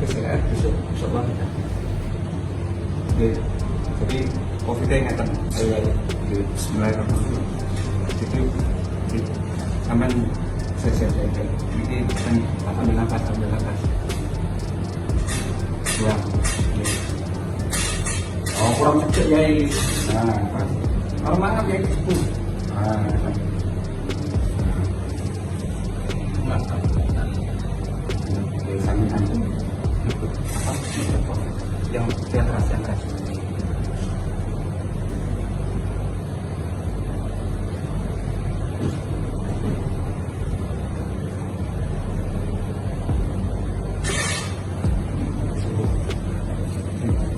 PCR besok banget kan. Jadi COVID-nya ingatan. Bismillahirrahmanirrahim. Jadi aman saya ini kan ambil nafas. Ya. Oh kurang cek ya ini. Nah, kalau mana ya itu. Yang keras.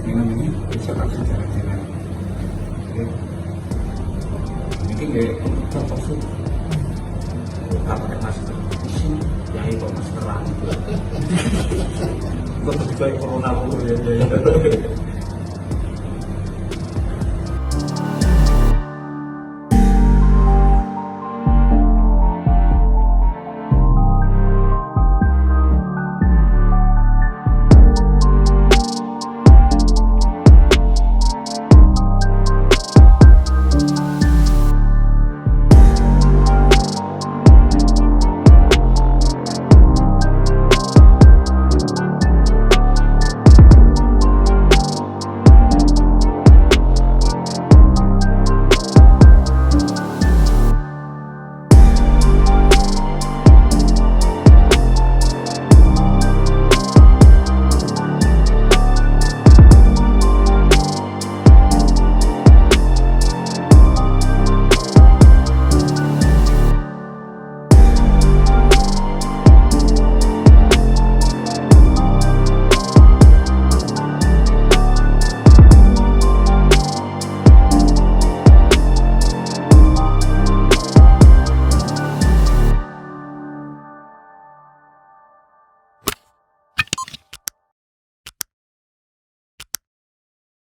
Minum ini bisa langsung jalan-jalan. Ini kayak cocok sih. Tak pakai masker. Ya itu masker lagi. Gue terus corona ya.